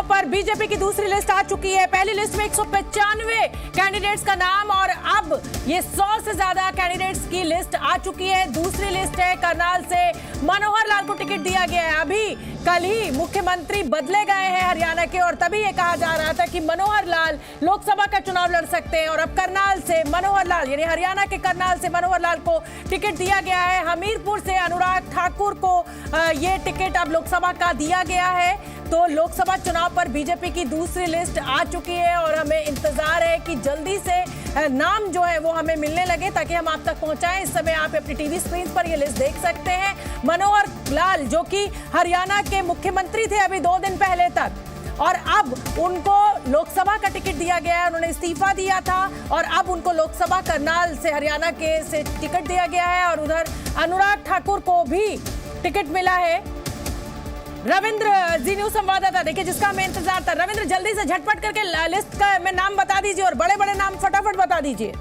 चुनाव पर बीजेपी की दूसरी लिस्ट आ चुकी है। पहली लिस्ट में 195 कैंडिडेट्स का नाम और अब ये 100 से ज्यादा कैंडिडेट्स की लिस्ट आ चुकी है। दूसरी लिस्ट है करनाल से मनोहर लाल को टिकट दिया गया है। अभी कल ही मुख्यमंत्री बदले गए हैं हरियाणा के और तभी ये कहा जा रहा था कि मनोहर लाल लोकसभा का चुनाव लड़ सकते हैं और अब करनाल से मनोहर लाल यानी हरियाणा के करनाल से मनोहर लाल को टिकट दिया गया है। हमीरपुर से अनुराग ठाकुर को ये टिकट अब लोकसभा का दिया गया है। तो लोकसभा चुनाव पर बीजेपी की दूसरी लिस्ट आ चुकी है और हमें इंतजार है कि जल्दी से नाम जो है वो हमें मिलने लगे ताकि हम आप तक पहुंचाएं। इस समय आप अपनी टीवी स्क्रीन पर ये लिस्ट देख सकते हैं। मनोहर लाल जो कि हरियाणा के मुख्यमंत्री थे अभी 2 दिन पहले तक और अब उनको लोकसभा का टिकट दिया गया है। उन्होंने इस्तीफा दिया था और अब उनको लोकसभा करनाल से हरियाणा के से टिकट दिया गया है और उधर अनुराग ठाकुर को भी टिकट मिला है। रविंद्र जी न्यूज संवाददाता देखिए जिसका हमें इंतजार था। रविंद्र जल्दी से झटपट करके लिस्ट का में नाम बता दीजिए और बड़े बड़े नाम फटाफट बता दीजिए।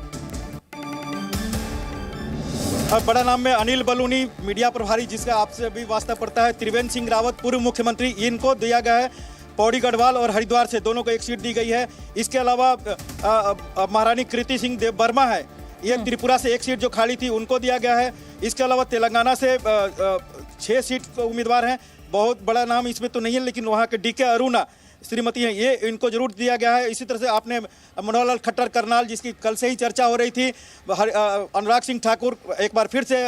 बड़ा नाम में अनिल बलूनी मीडिया प्रभारी जिसका आपसे अभी वास्ता पड़ता है। त्रिवेंद्र सिंह रावत पूर्व मुख्यमंत्री इनको दिया गया है। पौड़ी गढ़वाल और हरिद्वार से दोनों को एक सीट दी गई है। इसके अलावा महारानी कृति सिंह देव वर्मा है, ये त्रिपुरा से एक सीट जो खाली थी उनको दिया गया है। इसके अलावा तेलंगाना से 6 सीट उम्मीदवार हैं। बहुत बड़ा नाम इसमें तो नहीं है लेकिन वहाँ के डीके अरुणा श्रीमती हैं, ये इनको जरूर दिया गया है। इसी तरह से आपने मनोहर लाल खट्टर करनाल जिसकी कल से ही चर्चा हो रही थी। अनुराग सिंह ठाकुर एक बार फिर से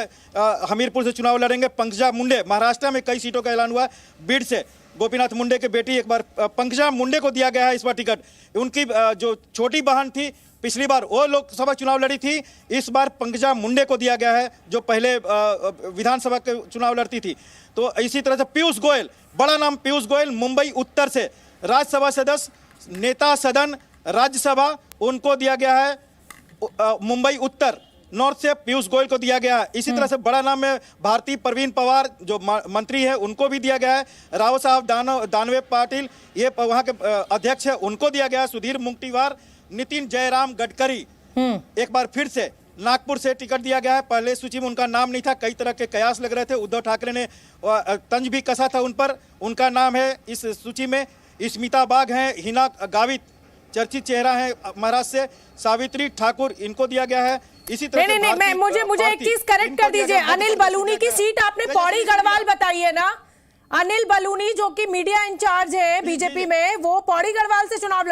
हमीरपुर से चुनाव लड़ेंगे। पंकजा मुंडे महाराष्ट्र में कई सीटों का ऐलान हुआ। बीड से गोपीनाथ मुंडे के बेटी एक बार पंकजा मुंडे को दिया गया है इस बार टिकट। उनकी जो छोटी बहन थी पिछली बार वो लोकसभा चुनाव लड़ी थी, इस बार पंकजा मुंडे को दिया गया है जो पहले विधानसभा के चुनाव लड़ती थी। तो इसी तरह से पीयूष गोयल, बड़ा नाम पीयूष गोयल मुंबई उत्तर से राज्यसभा सदस्य नेता सदन राज्यसभा उनको दिया गया है। मुंबई उत्तर नॉर्थ से पीयूष गोयल को दिया गया है। इसी तरह से बड़ा नाम में भारती प्रवीण पवार जो मंत्री है उनको भी दिया गया है। राव साहब दानवे पाटिल ये वहाँ के अध्यक्ष है उनको दिया गया है। सुधीर मुंगटीवार, नितिन जयराम गडकरी एक बार फिर से नागपुर से टिकट दिया गया है। पहले सूची में उनका नाम नहीं था, कई तरह के कयास लग रहे थे। उद्धव ठाकरे ने तंज भी कसा था उन पर, उनका नाम है इस सूची में। स्मिता बाग हैं, हिना गावित चर्चित चेहरा है महाराष्ट्र से। सावित्री ठाकुर इनको दिया गया है। इसी तरह नहीं, मुझे एक चीज करेक्ट कर दीजिए। अनिल बलूनी की सीट आपने पौड़ी गढ़वाल बताई है ना? अनिल बलूनी जो कि मीडिया इंचार्ज है बीजेपी में वो पौड़ी गढ़वाल से चुनाव